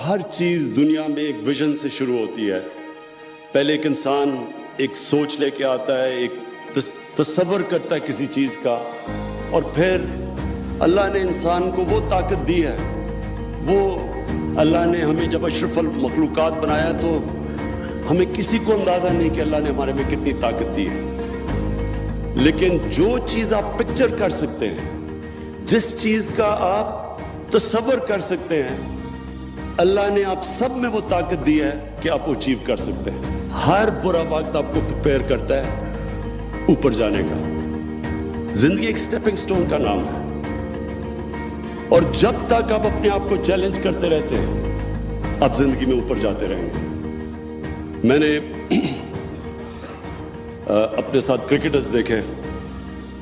ہر چیز دنیا میں ایک ویژن سے شروع ہوتی ہے. پہلے ایک انسان ایک سوچ لے کے آتا ہے, ایک تصور کرتا ہے کسی چیز کا, اور پھر اللہ نے انسان کو وہ طاقت دی ہے. وہ اللہ نے ہمیں جب اشرف المخلوقات بنایا تو ہمیں کسی کو اندازہ نہیں کہ اللہ نے ہمارے میں کتنی طاقت دی ہے. لیکن جو چیز آپ پکچر کر سکتے ہیں, جس چیز کا آپ تصور کر سکتے ہیں, اللہ نے آپ سب میں وہ طاقت دی ہے کہ آپ اچیو کر سکتے ہیں. ہر برا وقت آپ کو پریپیئر کرتا ہے اوپر جانے کا. زندگی ایک سٹیپنگ سٹون کا نام ہے, اور جب تک آپ اپنے آپ کو چیلنج کرتے رہتے ہیں آپ زندگی میں اوپر جاتے رہیں گے. میں نے اپنے ساتھ کرکٹرز دیکھے,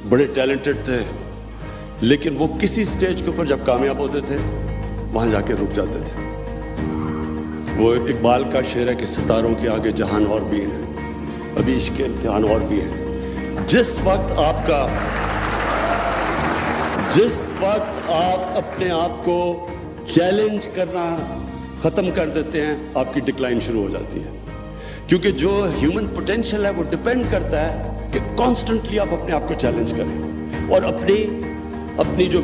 بڑے ٹیلنٹڈ تھے, لیکن وہ کسی سٹیج کے اوپر جب کامیاب ہوتے تھے وہاں جا کے رک جاتے تھے. وہ اقبال کا شعر ہے کہ ستاروں کے آگے جہان اور بھی ہیں, ابھی عشق کے امتحان اور بھی ہیں. جس وقت آپ اپنے آپ کو چیلنج کرنا ختم کر دیتے ہیں آپ کی ڈکلائن شروع ہو جاتی ہے. کیونکہ جو ہیومن پوٹینشیل ہے وہ ڈپینڈ کرتا ہے کہ کانسٹنٹلی آپ اپنے آپ کو چیلنج کریں اور اپنی جو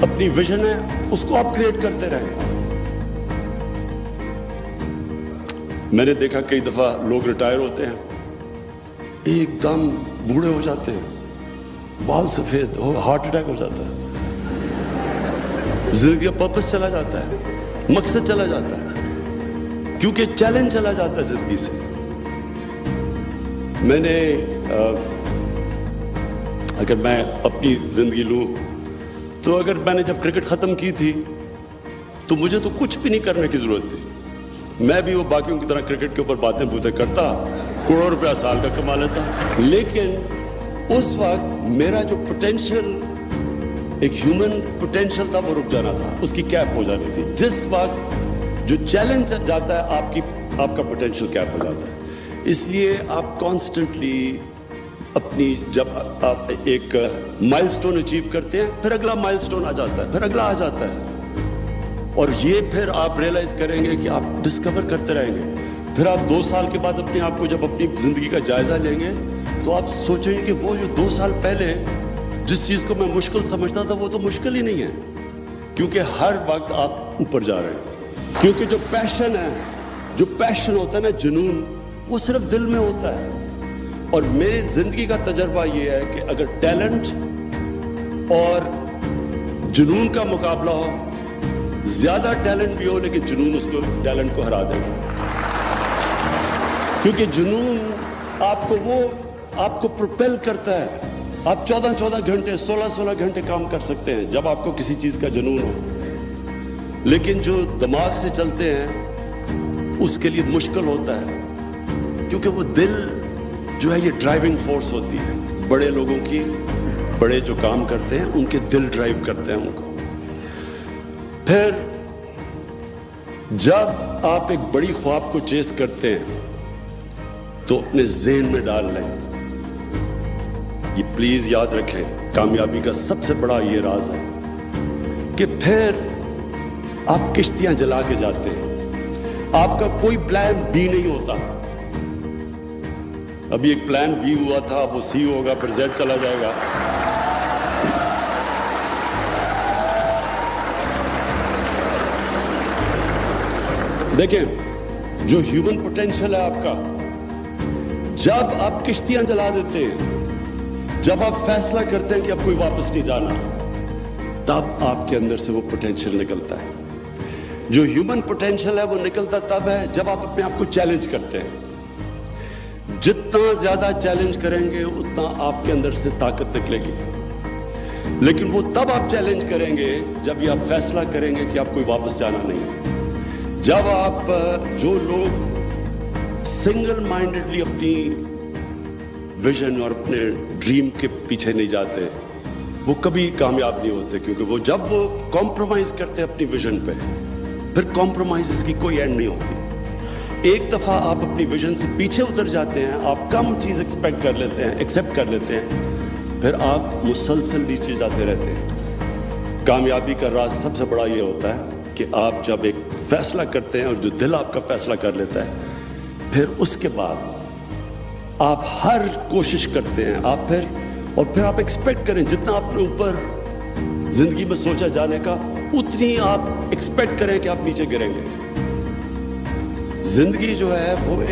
اپنی ویژن ہے اس کو اپ گریڈ کرتے رہیں. میں نے دیکھا کئی دفعہ لوگ ریٹائر ہوتے ہیں, ایک دم بوڑھے ہو جاتے ہیں, بال سفید ہو, ہارٹ اٹیک ہو جاتا ہے, زندگی کا پرپس چلا جاتا ہے, مقصد چلا جاتا ہے, کیونکہ چیلنج چلا جاتا ہے زندگی سے. میں نے اگر میں اپنی زندگی لوں تو اگر میں نے جب کرکٹ ختم کی تھی تو مجھے تو کچھ بھی نہیں کرنے کی ضرورت تھی. میں بھی وہ باقیوں کی طرح کرکٹ کے اوپر باتیں بوتیں کرتا, کروڑوں روپیہ سال کا کما لیتا, لیکن اس وقت میرا جو پوٹینشیل, ایک ہیومن پوٹینشیل تھا, وہ رک جانا تھا, اس کی کیپ ہو جانی تھی. جس وقت جو چیلنج جاتا ہے آپ کا پوٹینشیل کیپ ہو جاتا ہے. اس لیے آپ کانسٹنٹلی اپنی, جب آپ ایک مائل سٹون اچیو کرتے ہیں پھر اگلا مائل سٹون آ جاتا ہے, پھر اگلا آ جاتا ہے, اور یہ پھر آپ ریئلائز کریں گے کہ آپ ڈسکور کرتے رہیں گے. پھر آپ 2 سال کے بعد اپنے آپ کو جب اپنی زندگی کا جائزہ لیں گے تو آپ سوچیں گے کہ وہ جو 2 سال پہلے جس چیز کو میں مشکل سمجھتا تھا وہ تو مشکل ہی نہیں ہے, کیونکہ ہر وقت آپ اوپر جا رہے ہیں. کیونکہ جو پیشن ہوتا ہے نا, جنون, وہ صرف دل میں ہوتا ہے. اور میری زندگی کا تجربہ یہ ہے کہ اگر ٹیلنٹ اور جنون کا مقابلہ ہو, زیادہ ٹیلنٹ بھی ہو لیکن جنون اس کو ٹیلنٹ کو ہرا دے گا. کیونکہ جنون آپ کو پروپیل کرتا ہے. آپ 14 گھنٹے 16 گھنٹے کام کر سکتے ہیں جب آپ کو کسی چیز کا جنون ہو, لیکن جو دماغ سے چلتے ہیں اس کے لیے مشکل ہوتا ہے, کیونکہ وہ دل جو ہے یہ ڈرائیونگ فورس ہوتی ہے. بڑے لوگوں کی, بڑے جو کام کرتے ہیں ان کے دل ڈرائیو کرتے ہیں ان کو. پھر جب آپ ایک بڑی خواب کو چیز کرتے ہیں تو اپنے ذہن میں ڈال لیں, یہ پلیز یاد رکھیں, کامیابی کا سب سے بڑا یہ راز ہے کہ پھر آپ کشتیاں جلا کے جاتے ہیں. آپ کا کوئی پلان بی نہیں ہوتا. ابھی ایک پلان بی ہوا تھا, وہ سی ہوگا, پھر زیڈ چلا جائے گا. دیکھیں, جو ہیومن پوٹینشیل ہے آپ کا, جب آپ کشتیاں جلا دیتے ہیں, جب آپ فیصلہ کرتے ہیں کہ اب کوئی واپس نہیں جانا, تب آپ کے اندر سے وہ پوٹینشیل نکلتا ہے. جو ہیومن پوٹینشیل ہے وہ نکلتا تب ہے جب آپ اپنے آپ کو چیلنج کرتے ہیں. جتنا زیادہ چیلنج کریں گے اتنا آپ کے اندر سے طاقت نکلے گی. لیکن وہ تب آپ چیلنج کریں گے جب یہ آپ فیصلہ کریں گے کہ آپ کوئی واپس جانا نہیں ہے. جب آپ, جو لوگ سنگل مائنڈڈلی اپنی ویژن اور اپنے ڈریم کے پیچھے نہیں جاتے, وہ کبھی کامیاب نہیں ہوتے. کیونکہ وہ جب وہ کمپرومائز کرتے ہیں اپنی ویژن پہ, پھر کمپرومائز کی کوئی اینڈ نہیں ہوتی. ایک دفعہ آپ اپنی ویژن سے پیچھے اتر جاتے ہیں, آپ کم چیز ایکسپیکٹ کر لیتے ہیں, ایکسیپٹ کر لیتے ہیں, پھر آپ مسلسل نیچے جاتے رہتے ہیں. کامیابی کا راز سب سے بڑا یہ ہوتا ہے کہ آپ جب ایک فیصلہ کرتے ہیں اور جو دل آپ کا فیصلہ کر لیتا ہے، پھر اس کے بعد آپ ہر کوشش کرتے ہیں، آپ پھر آپ ایکسپیکٹ کریں جتنا آپ نے اوپر زندگی میں سوچا جانے کا، اتنی آپ ایکسپیکٹ کریں کہ آپ نیچے گریں گے. زندگی جو ہے وہ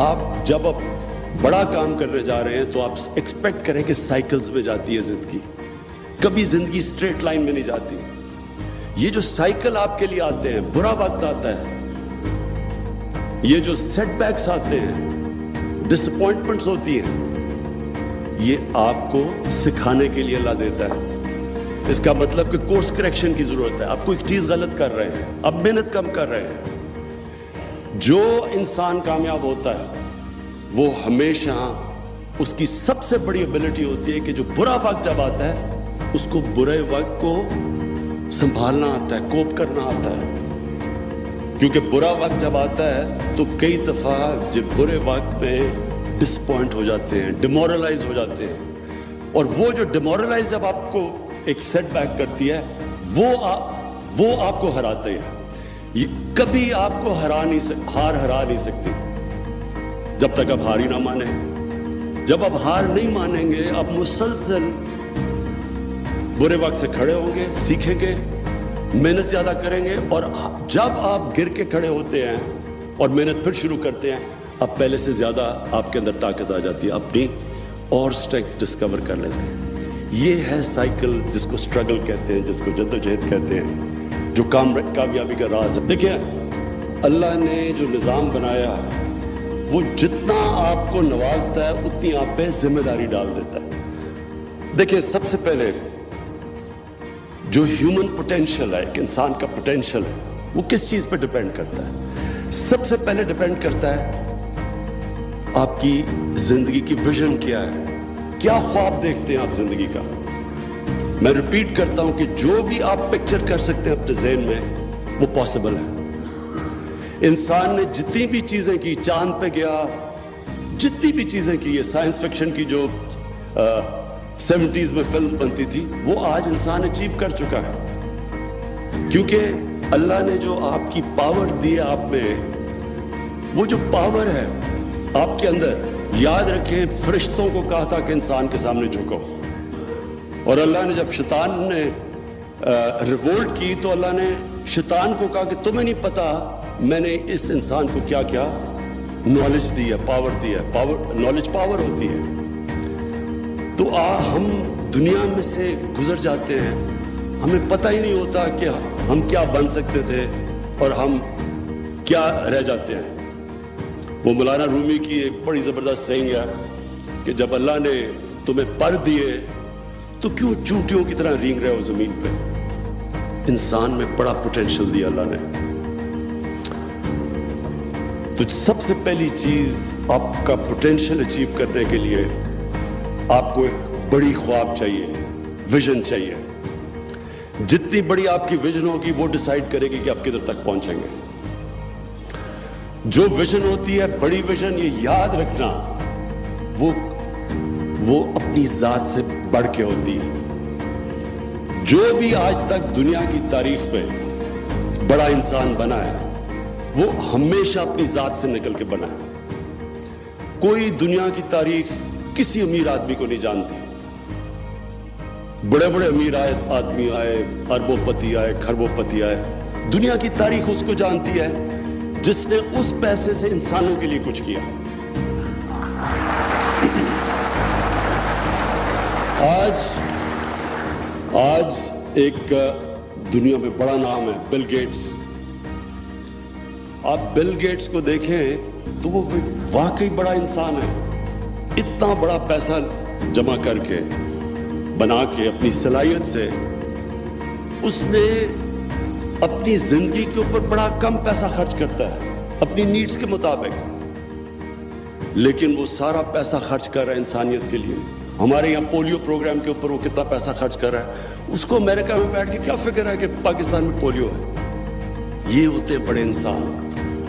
آپ جب آپ بڑا کام کرنے جا رہے ہیں تو آپ ایکسپیکٹ کریں کہ سائیکلز میں جاتی ہے زندگی، کبھی زندگی اسٹریٹ لائن میں نہیں جاتی. یہ جو سائیکل آپ کے لیے آتے ہیں، برا وقت آتا ہے، یہ جو سیٹ بیکس آتے ہیں، ڈس اپوائنٹمنٹس ہوتی ہیں، یہ آپ کو سکھانے کے لیے اللہ دیتا ہے. اس کا مطلب کہ کورس کریکشن کی ضرورت ہے. آپ کو ایک چیز غلط کر رہے ہیں، اب محنت کم کر رہے ہیں. جو انسان کامیاب ہوتا ہے وہ ہمیشہ اس کی سب سے بڑی ایبلٹی ہوتی ہے کہ جو برا وقت جب آتا ہے اس کو برے وقت کو سنبھالنا آتا ہے، کوپ کرنا آتا ہے. کیونکہ برا وقت جب آتا ہے تو کئی دفعہ جب برے وقت میں ڈس پوائنٹ ہو جاتے ہیں، ڈیمورلائز ہو جاتے ہیں، اور وہ جو ڈیمورلائز جب آپ کو ایک سیٹ بیک کرتی ہے وہ آپ کو ہراتے ہیں. یہ کبھی آپ کو ہار ہرا نہیں سکتی جب تک آپ ہار ہی نہ مانیں. جب آپ ہار نہیں مانیں گے، آپ مسلسل برے وقت سے کھڑے ہوں گے، سیکھیں گے، محنت زیادہ کریں گے، اور جب آپ گر کے کھڑے ہوتے ہیں اور محنت پھر شروع کرتے ہیں، اب پہلے سے زیادہ آپ کے اندر طاقت آ جاتی ہے، اپنی اور اسٹرینتھ ڈسکور کر لیتے ہیں. یہ ہے سائیکل جس کو اسٹرگل کہتے ہیں، جس کو جدوجہد کہتے ہیں، جو کامیابی کا راز ہے. دیکھیں اللہ نے جو نظام بنایا ہے وہ جتنا آپ کو نوازتا ہے اتنی آپ پہ ذمہ داری ڈال دیتا ہے. دیکھیں سب سے پہلے جو ہیومن پوٹینشیل ہے، ایک انسان کا پوٹینشیل ہے، وہ کس چیز پہ ڈیپینڈ کرتا ہے؟ سب سے پہلے ڈیپینڈ کرتا ہے آپ کی زندگی کی ویژن کیا ہے، کیا خواب دیکھتے ہیں آپ زندگی کا. میں ریپیٹ کرتا ہوں کہ جو بھی آپ پکچر کر سکتے ہیں اپنے ذہن میں وہ پاسبل ہے. انسان نے جتنی بھی چیزیں کی، چاند پہ گیا، جتنی بھی چیزیں کی، یہ سائنس فکشن کی جو 70s میں فلم بنتی تھی، وہ آج انسان اچیو کر چکا ہے. کیونکہ اللہ نے جو آپ کی پاور دی ہے آپ میں، وہ جو پاور ہے آپ کے اندر، یاد رکھیں فرشتوں کو کہا تھا کہ انسان کے سامنے جھکو، اور اللہ نے جب شیطان نے ریوولٹ کی تو اللہ نے شیطان کو کہا کہ تمہیں نہیں پتا میں نے اس انسان کو کیا کیا نالج دی ہے، پاور دی ہے. نالج پاور ہوتی ہے. تو ہم دنیا میں سے گزر جاتے ہیں، ہمیں پتہ ہی نہیں ہوتا کہ ہم کیا بن سکتے تھے اور ہم کیا رہ جاتے ہیں. وہ مولانا رومی کی ایک بڑی زبردست سینگ ہے کہ جب اللہ نے تمہیں پر دیے تو کیوں چونٹیوں کی طرح رینگ رہے ہو زمین پہ. انسان میں بڑا پوٹینشیل دیا اللہ نے. تو سب سے پہلی چیز آپ کا پوٹینشیل اچیو کرنے کے لیے آپ کو ایک بڑی خواب چاہیے، ویژن چاہیے. جتنی بڑی آپ کی ویژن ہوگی وہ ڈیسائیڈ کرے گی کہ آپ کدھر تک پہنچیں گے. جو ویژن ہوتی ہے بڑی ویژن، یہ یاد رکھنا، وہ اپنی ذات سے بڑھ کے ہوتی ہے. جو بھی آج تک دنیا کی تاریخ میں بڑا انسان بنا ہے وہ ہمیشہ اپنی ذات سے نکل کے بنا ہے. کوئی دنیا کی تاریخ کسی امیر آدمی کو نہیں جانتی. بڑے بڑے امیر آدمی آئے، اربوں پتی آئے، کھربوں پتی آئے، دنیا کی تاریخ اس کو جانتی ہے جس نے اس پیسے سے انسانوں کے لیے کچھ کیا. آج ایک دنیا میں بڑا نام ہے بل گیٹس. آپ بل گیٹس کو دیکھیں تو وہ واقعی بڑا انسان ہے. اتنا بڑا پیسہ جمع کر کے، بنا کے، اپنی صلاحیت سے اس نے اپنی زندگی کے اوپر بڑا کم پیسہ خرچ کرتا ہے اپنی نیڈز کے مطابق، لیکن وہ سارا پیسہ خرچ کر رہا ہے انسانیت کے لیے. ہمارے یہاں پولیو پروگرام کے اوپر وہ کتنا پیسہ خرچ کر رہا ہے، اس کو امریکہ میں بیٹھ کے کیا فکر ہے کہ پاکستان میں پولیو ہے. یہ ہوتے ہیں بڑے انسان.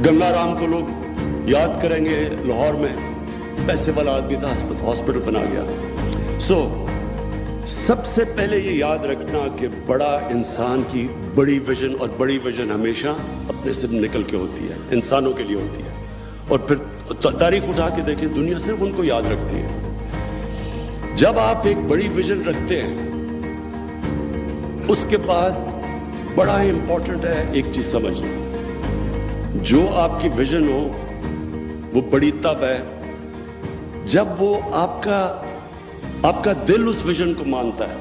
گنگا رام کو لوگ یاد کریں گے، لاہور میں پیسے والا آدمی تھا، ہاسپٹل بنا گیا. سب سے پہلے یہ یاد رکھنا کہ بڑا انسان کی بڑی ویژن، اور بڑی ویژن ہمیشہ اپنے سے نکل کے ہوتی ہے، انسانوں کے لیے ہوتی ہے. اور پھر تاریخ اٹھا کے دیکھیں، دنیا صرف ان کو یاد رکھتی ہے. جب آپ ایک بڑی ویژن رکھتے ہیں، اس کے بعد بڑا امپورٹنٹ ہے ایک چیز سمجھنا، جو آپ کی ویژن ہو وہ بڑی تب ہے جب وہ آپ کا دل اس ویژن کو مانتا ہے.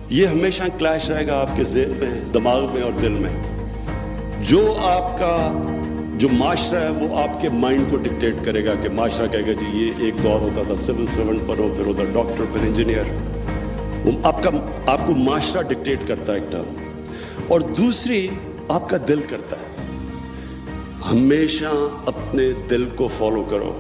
یہ ہمیشہ کلیش رہے گا آپ کے ذہن میں، دماغ میں اور دل میں. جو معاشرہ ہے وہ آپ کے مائنڈ کو ڈکٹیٹ کرے گا کہ معاشرہ کہے گا جی یہ ایک دور ہوتا تھا سول سرونٹ پر ہو، پھر ادھر ڈاکٹر، پھر انجینئر. آپ کو معاشرہ ڈکٹیٹ کرتا ہے ایک ٹرم. اور دوسری آپ کا دل کرتا ہے. ہمیشہ اپنے دل کو فالو کرو.